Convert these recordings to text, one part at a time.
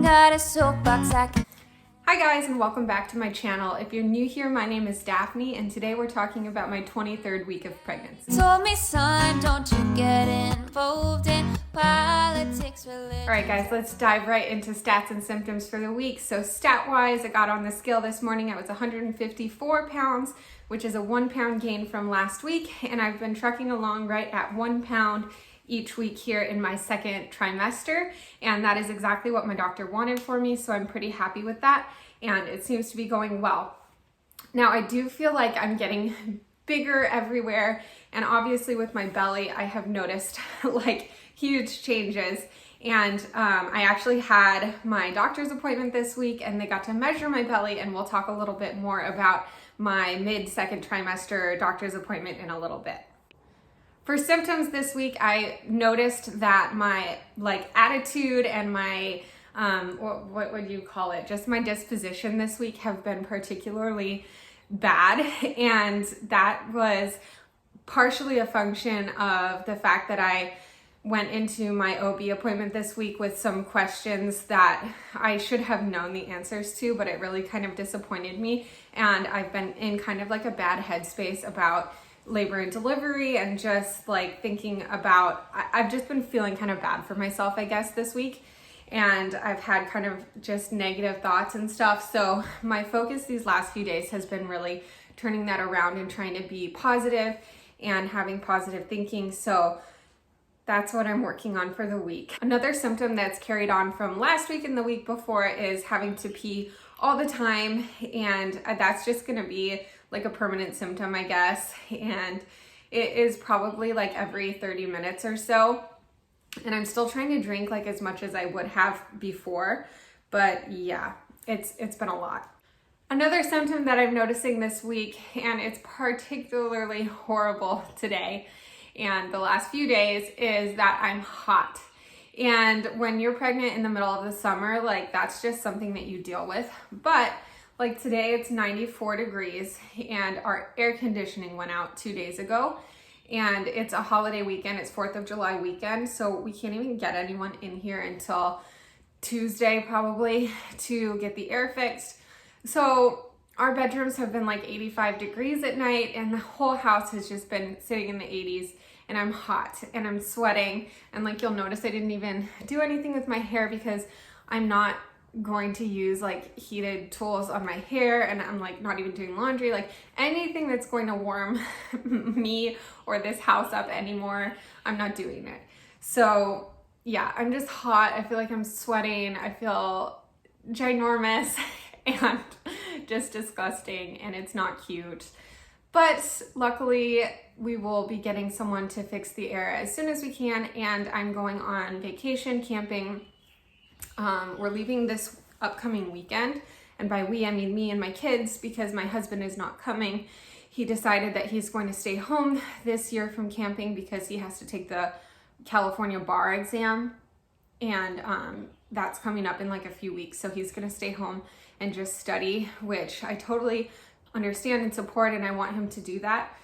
got a soapbox I can... Hi guys, and welcome back to my channel. If you're new here, my name is Daphne, and today we're talking about my 23rd week of pregnancy. Told me, son, don't you get involved in politics, religion. All right guys, let's dive right into stats and symptoms for the week. So stat-wise, I got on the scale this morning. I was 154 pounds, which is a 1 pound gain from last week, and I've been trucking along right at 1 pound each week here in my second trimester, and that is exactly what my doctor wanted for me, so I'm pretty happy with that, and it seems to be going well. Now, I do feel like I'm getting bigger everywhere, and obviously with my belly, I have noticed like huge changes, and I actually had my doctor's appointment this week, and they got to measure my belly, and we'll talk a little bit more about my mid-second trimester doctor's appointment in a little bit. For symptoms this week, I noticed that my attitude and my, what would you call it? Just my disposition this week have been particularly bad. And that was partially a function of the fact that I went into my OB appointment this week with some questions that I should have known the answers to, but it really kind of disappointed me. And I've been in kind of like a bad headspace about labor and delivery, and just like thinking about, I've just been feeling kind of bad for myself, I guess, this week, and I've had kind of just negative thoughts and stuff. So my focus these last few days has been really turning that around and trying to be positive and having positive thinking. So that's what I'm working on for the week. Another symptom that's carried on from last week and the week before is having to pee all the time, and that's just gonna be like a permanent symptom, I guess, and it is probably like every 30 minutes or so, and I'm still trying to drink like as much as I would have before, but yeah, it's been a lot. Another symptom that I'm noticing this week, and it's particularly horrible today and the last few days, is that I'm hot. And when you're pregnant in the middle of the summer, like that's just something that you deal with. But like today it's 94 degrees and our air conditioning went out 2 days ago, and it's a holiday weekend, it's 4th of July weekend, so we can't even get anyone in here until Tuesday probably to get the air fixed. So our bedrooms have been like 85 degrees at night, and the whole house has just been sitting in the 80s, and I'm hot and I'm sweating, and like you'll notice I didn't even do anything with my hair because I'm not going to use like heated tools on my hair, and I'm like not even doing laundry, like anything that's going to warm me or this house up anymore, I'm not doing it. So yeah, I'm just hot. I feel like I'm sweating. I feel ginormous and just disgusting, and it's not cute. But luckily we will be getting someone to fix the air as soon as we can, and I'm going on vacation camping. We're leaving this upcoming weekend, and by we I mean me and my kids, because my husband is not coming. He decided that he's going to stay home this year from camping because he has to take the California bar exam, and that's coming up in like a few weeks, so he's going to stay home and just study, which I totally understand and support, and I want him to do that.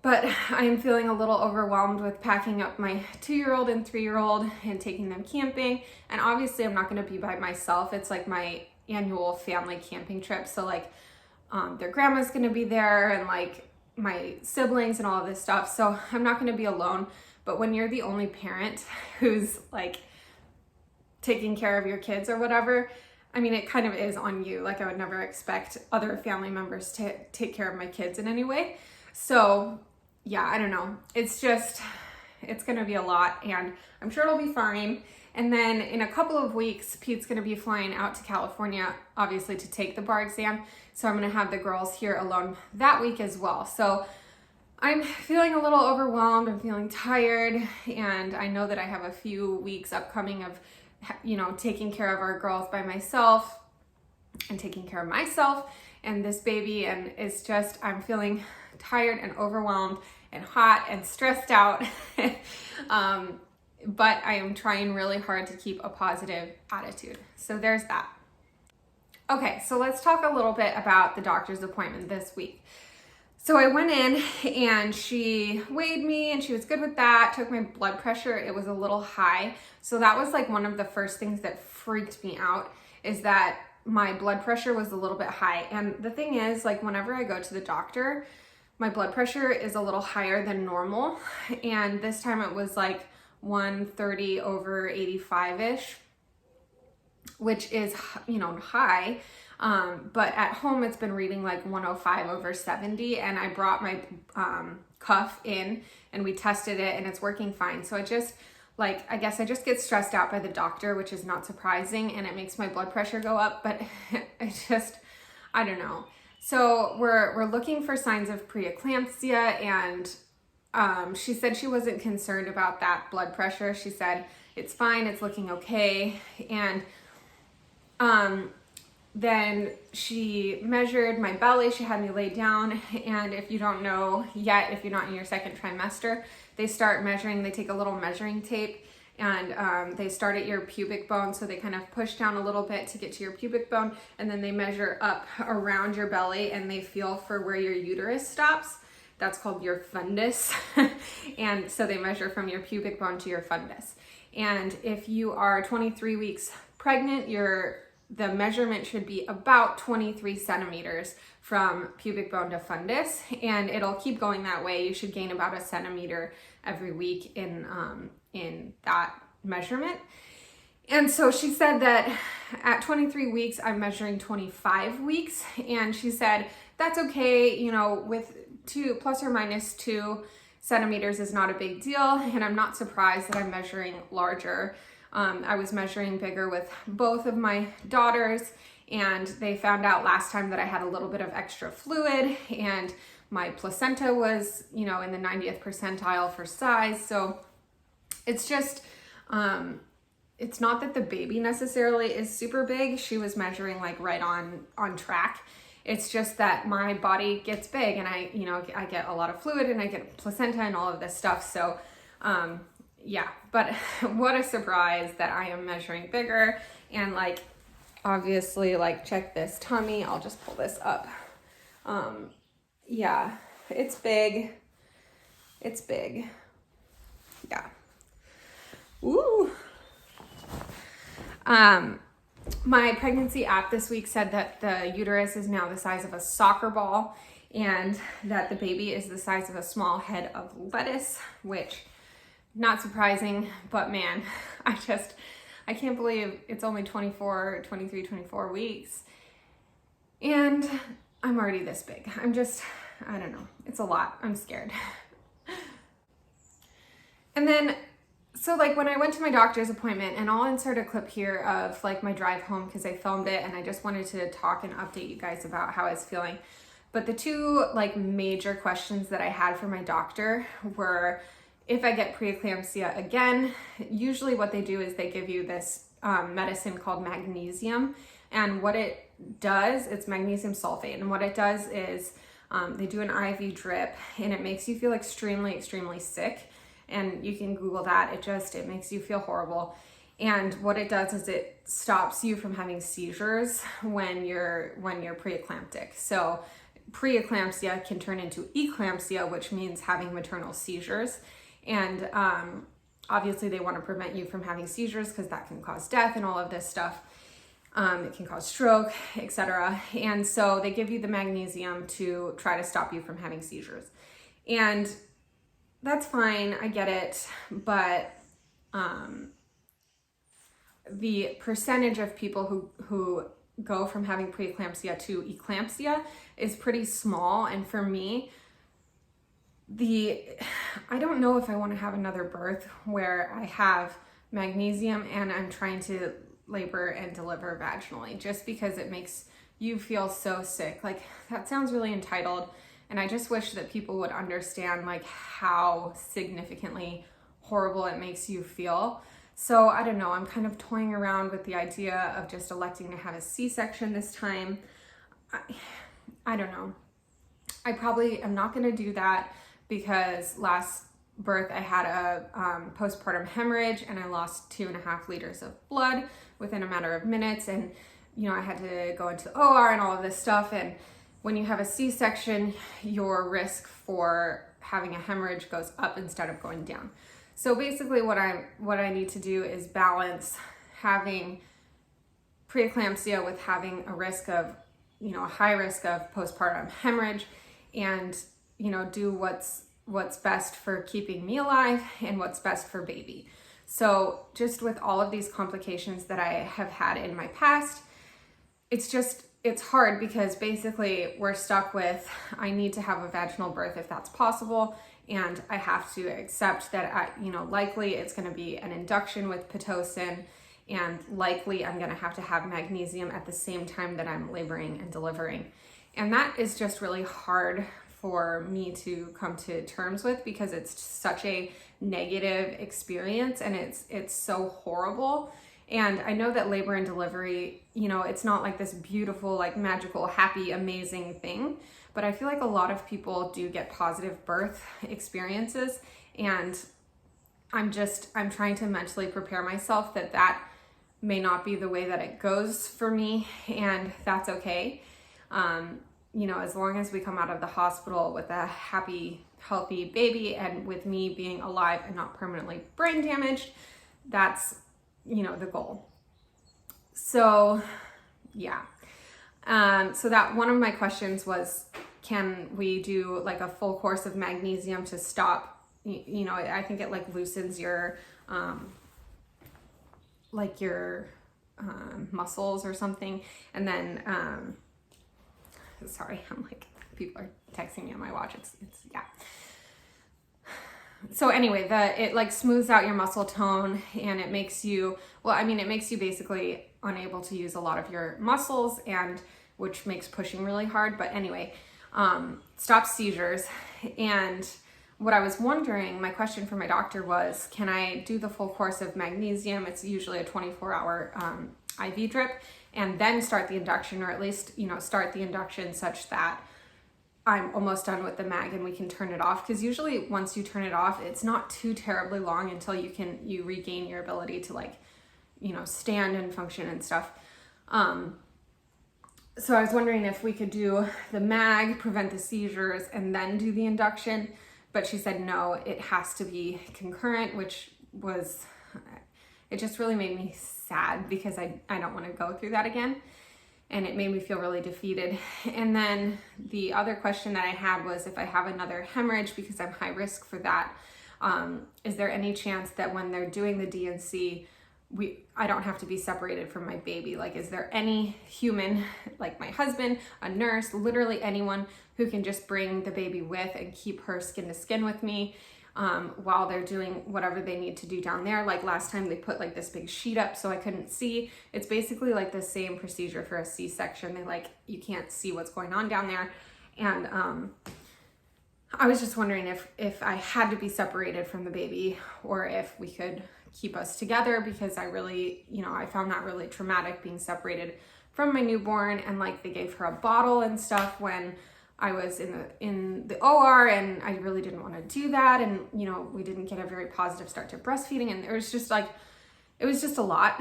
But I am feeling a little overwhelmed with packing up my 2-year-old and 3-year-old and taking them camping. And obviously I'm not gonna be by myself. It's like my annual family camping trip. So like their grandma's gonna be there, and like my siblings and all of this stuff. So I'm not gonna be alone. But when you're the only parent who's like taking care of your kids or whatever, I mean, it kind of is on you. Like I would never expect other family members to take care of my kids in any way. So yeah, I don't know. It's gonna be a lot, and I'm sure it'll be fine. And then in a couple of weeks, Pete's gonna be flying out to California, obviously to take the bar exam. So I'm gonna have the girls here alone that week as well. So I'm feeling a little overwhelmed. I'm feeling tired, and I know that I have a few weeks upcoming of, you know, taking care of our girls by myself and taking care of myself and this baby. And it's just, I'm feeling tired and overwhelmed and hot and stressed out. But I am trying really hard to keep a positive attitude. So there's that. Okay, so let's talk a little bit about the doctor's appointment this week. So I went in and she weighed me and she was good with that, took my blood pressure. It was a little high. So that was like one of the first things that freaked me out is that my blood pressure was a little bit high. And the thing is, like, whenever I go to the doctor, my blood pressure is a little higher than normal. And this time it was like 130/85-ish, which is, you know, high. But at home it's been reading like 105/70, and I brought my cuff in and we tested it and it's working fine. So I just, like, I guess I just get stressed out by the doctor, which is not surprising, and it makes my blood pressure go up, but I don't know. So we're looking for signs of pre-eclampsia, and she said she wasn't concerned about that blood pressure. She said it's fine, it's looking okay. And then she measured my belly. She had me lay down, and if you don't know yet, if you're not in your second trimester, they start measuring. They take a little measuring tape, and they start at your pubic bone. So they kind of push down a little bit to get to your pubic bone, and then they measure up around your belly, and they feel for where your uterus stops. That's called your fundus. And so they measure from your pubic bone to your fundus. And if you are 23 weeks pregnant, the measurement should be about 23 centimeters from pubic bone to fundus, and it'll keep going that way. You should gain about a centimeter every week in that measurement. And so she said that at 23 weeks, I'm measuring 25 weeks, and she said that's okay, you know, with ±2 centimeters is not a big deal, and I'm not surprised that I'm measuring larger. I was measuring bigger with both of my daughters, and they found out last time that I had a little bit of extra fluid, and my placenta was, you know, in the 90th percentile for size. So it's just, it's not that the baby necessarily is super big. She was measuring like right on track. It's just that my body gets big, and I get a lot of fluid, and I get placenta and all of this stuff. So, yeah, but what a surprise that I am measuring bigger. And like, obviously, like, check this tummy. I'll just pull this up. Yeah, it's big. It's big. Yeah. Ooh. My pregnancy app this week said that the uterus is now the size of a soccer ball, and that the baby is the size of a small head of lettuce, which, not surprising, but man, I can't believe it's only 24 weeks, and I'm already this big. I don't know. It's a lot. I'm scared. And then, so like when I went to my doctor's appointment, and I'll insert a clip here of like my drive home because I filmed it, and I just wanted to talk and update you guys about how I was feeling. But the two like major questions that I had for my doctor were, if I get preeclampsia again, usually what they do is they give you this medicine called Magnesium, and what it does, it's magnesium sulfate, and what it does is they do an IV drip, and it makes you feel extremely, extremely sick. And you can Google that. It makes you feel horrible. And what it does is it stops you from having seizures when you're preeclamptic. So preeclampsia can turn into eclampsia, which means having maternal seizures. And obviously they want to prevent you from having seizures because that can cause death and all of this stuff. It can cause stroke, etc. And so they give you the magnesium to try to stop you from having seizures. And that's fine, I get it, but the percentage of people who go from having preeclampsia to eclampsia is pretty small. And for me, I don't know if I want to have another birth where I have magnesium and I'm trying to labor and deliver vaginally, just because it makes you feel so sick. Like, that sounds really entitled. And I just wish that people would understand like how significantly horrible it makes you feel. So I don't know, I'm kind of toying around with the idea of just electing to have a C-section this time. I don't know. I probably am not going to do that because last birth I had a postpartum hemorrhage, and I lost 2.5 liters of blood within a matter of minutes. And, you know, I had to go into the OR and all of this stuff. And when you have a C-section, your risk for having a hemorrhage goes up instead of going down. So basically what I need to do is balance having pre-eclampsia with having a risk of, a high risk of postpartum hemorrhage, and, do what's best for keeping me alive and what's best for baby. So just with all of these complications that I have had in my past, it's hard because basically we're stuck with, I need to have a vaginal birth if that's possible. And I have to accept that, likely it's going to be an induction with Pitocin, and likely I'm going to have magnesium at the same time that I'm laboring and delivering. And that is just really hard for me to come to terms with because it's such a negative experience and it's so horrible. And I know that labor and delivery, it's not like this beautiful, like magical, happy, amazing thing, but I feel like a lot of people do get positive birth experiences, and I'm trying to mentally prepare myself that may not be the way that it goes for me, and that's okay. As long as we come out of the hospital with a happy, healthy baby and with me being alive and not permanently brain damaged, that's, the goal. So, yeah. So that one of my questions was, can we do like a full course of magnesium to stop, I think it like loosens your, muscles or something. And then, sorry, I'm like, people are texting me on my watch. It's yeah. So anyway, it like smooths out your muscle tone, and it makes you, it makes you basically unable to use a lot of your muscles, and which makes pushing really hard. But anyway, stops seizures. And what I was wondering, my question for my doctor was, can I do the full course of magnesium? It's usually a 24-hour IV drip, and then start the induction, or at least, start the induction such that I'm almost done with the mag and we can turn it off. Because usually once you turn it off, it's not too terribly long until you regain your ability to stand and function and stuff. So I was wondering if we could do the mag, prevent the seizures, and then do the induction. But she said, no, it has to be concurrent, which was, it just really made me sad because I don't want to go through that again. And it made me feel really defeated. And then the other question that I had was, if I have another hemorrhage, because I'm high risk for that, is there any chance that when they're doing the D&C, I don't have to be separated from my baby? Like, is there any human, like my husband, a nurse, literally anyone who can just bring the baby with and keep her skin to skin with me while they're doing whatever they need to do down there? Like last time they put like this big sheet up so I couldn't see. It's basically like the same procedure for a C-section. You can't see what's going on down there. And I was just wondering if I had to be separated from the baby, or if we could keep us together, because I really, I found that really traumatic, being separated from my newborn. And like they gave her a bottle and stuff when I was in the OR, and I really didn't want to do that. And, we didn't get a very positive start to breastfeeding, and it was just a lot.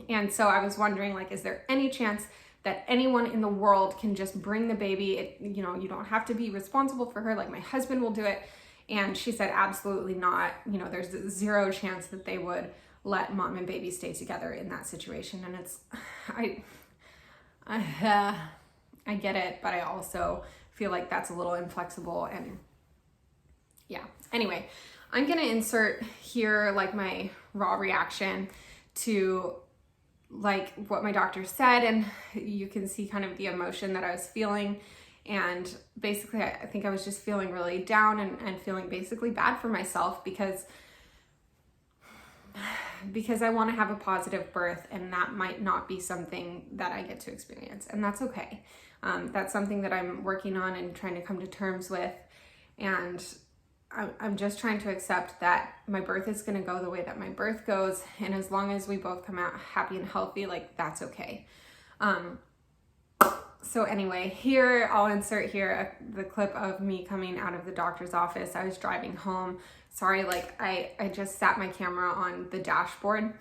And so I was wondering, like, is there any chance that anyone in the world can just bring the baby? You don't have to be responsible for her. Like my husband will do it. And she said, absolutely not. There's zero chance that they would let mom and baby stay together in that situation. And it's, I get it, but I also feel like that's a little inflexible. And yeah, anyway, I'm going to insert here like my raw reaction to like what my doctor said, and you can see kind of the emotion that I was feeling. And basically, I think I was just feeling really down and feeling basically bad for myself because I want to have a positive birth, and that might not be something that I get to experience, and that's okay. That's something that I'm working on and trying to come to terms with, and I'm just trying to accept that my birth is going to go the way that my birth goes, and as long as we both come out happy and healthy, like that's okay. So anyway, here I'll insert here the clip of me coming out of the doctor's office. I was driving home. Sorry, like I just sat my camera on the dashboard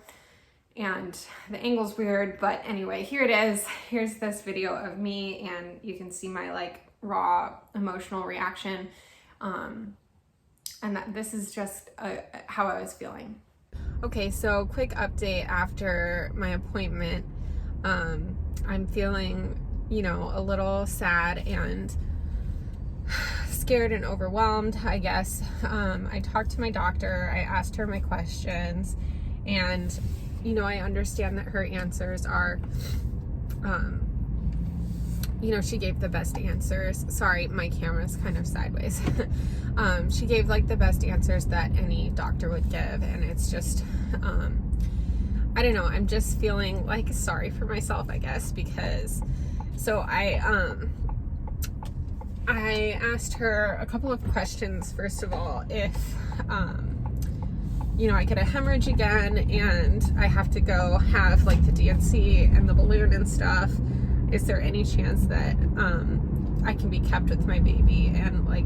and the angle's weird, but anyway, here it is. Here's this video of me, and you can see my like raw emotional reaction. And this is just how I was feeling. Okay, so quick update after my appointment. I'm feeling, a little sad and scared and overwhelmed, I guess. I talked to my doctor, I asked her my questions, and, I understand that her answers are, she gave the best answers. Sorry, my camera's kind of sideways. She gave like the best answers that any doctor would give, and it's just, I don't know, I'm just feeling like sorry for myself, I guess, because, so I asked her a couple of questions. First of all, if, I get a hemorrhage again and I have to go have like the DNC and the balloon and stuff, is there any chance that I can be kept with my baby and like,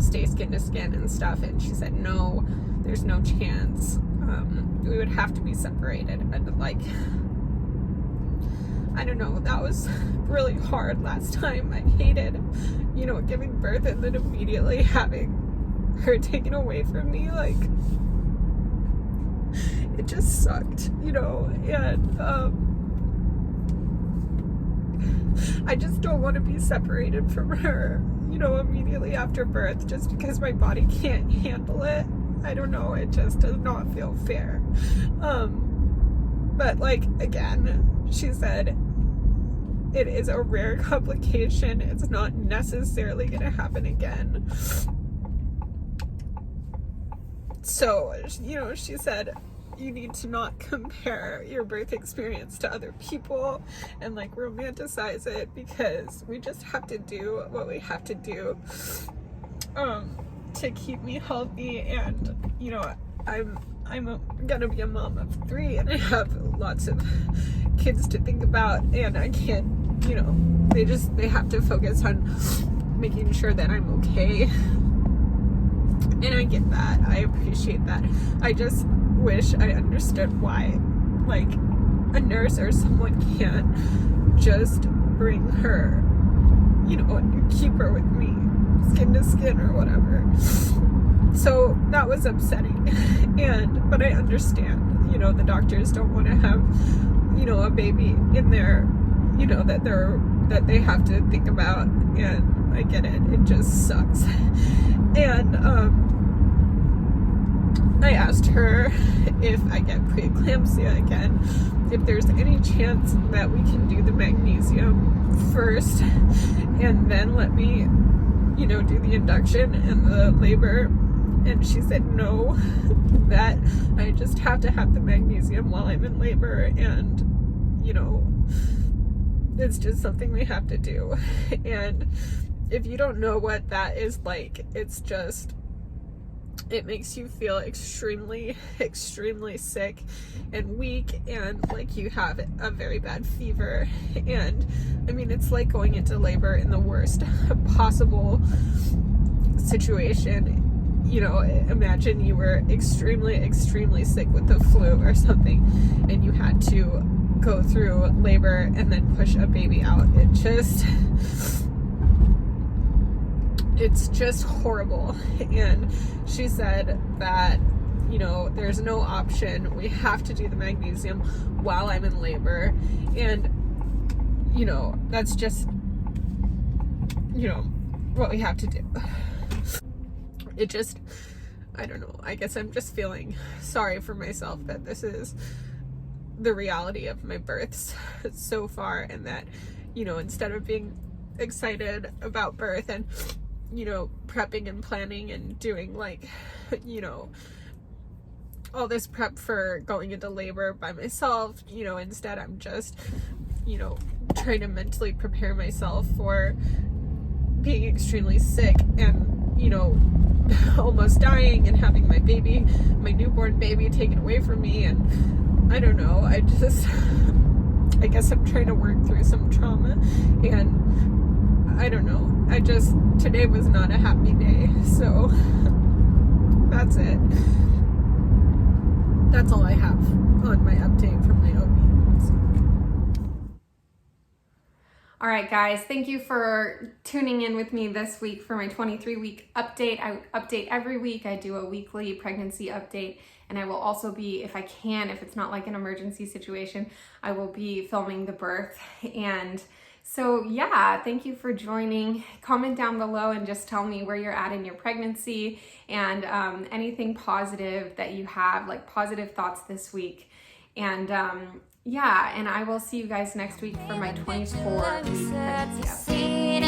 stay skin to skin and stuff? And she said, no, there's no chance. We would have to be separated. And like, I don't know, that was really hard last time. I hated, giving birth and then immediately having her taken away from me. Like, it just sucked, and I just don't want to be separated from her, immediately after birth, just because my body can't handle it. I don't know, it just does not feel fair. But like, again, she said it is a rare complication. It's not necessarily going to happen again. So, she said, you need to not compare your birth experience to other people and like romanticize it, because we just have to do what we have to do to keep me healthy. And I'm gonna be a mom of 3 and I have lots of kids to think about, and I can't, they have to focus on making sure that I'm okay. And I get that, I appreciate that. I just wish I understood why, like, a nurse or someone can't just bring her, and keep her with me, skin to skin or whatever. So that was upsetting. But I understand, the doctors don't want to have, a baby in there, that they have to think about, and I get it. It just sucks. And I asked her if I get pre-eclampsia again, if there's any chance that we can do the magnesium first and then let me, do the induction and the labor. And she said no, that I just have to have the magnesium while I'm in labor, and, it's just something we have to do. And if you don't know what that is like, it's just, it makes you feel extremely, extremely sick and weak, and like you have a very bad fever. And I mean, it's like going into labor in the worst possible situation. Imagine you were extremely, extremely sick with the flu or something, and you had to go through labor and then push a baby out. It's just horrible. And she said that, there's no option. We have to do the magnesium while I'm in labor. And, that's just, what we have to do. It just, I don't know, I guess I'm just feeling sorry for myself that this is the reality of my births so far, and that, instead of being excited about birth and, prepping and planning and doing like, all this prep for going into labor by myself, instead I'm just, trying to mentally prepare myself for being extremely sick and, almost dying, and having my newborn baby taken away from me. And I don't know, I guess I'm trying to work through some trauma, and I don't know, today was not a happy day. So that's it. That's all I have on my update from my OB. So. All right, guys, thank you for tuning in with me this week for my 23-week update. I update every week. I do a weekly pregnancy update, and I will also be, if I can, if it's not like an emergency situation, I will be filming the birth. And so yeah, thank you for joining. Comment down below and just tell me where you're at in your pregnancy and anything positive that you have, like positive thoughts this week. And yeah, and I will see you guys next week for my 24-week pregnancy update.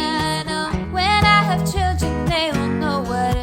When I have children, they will know what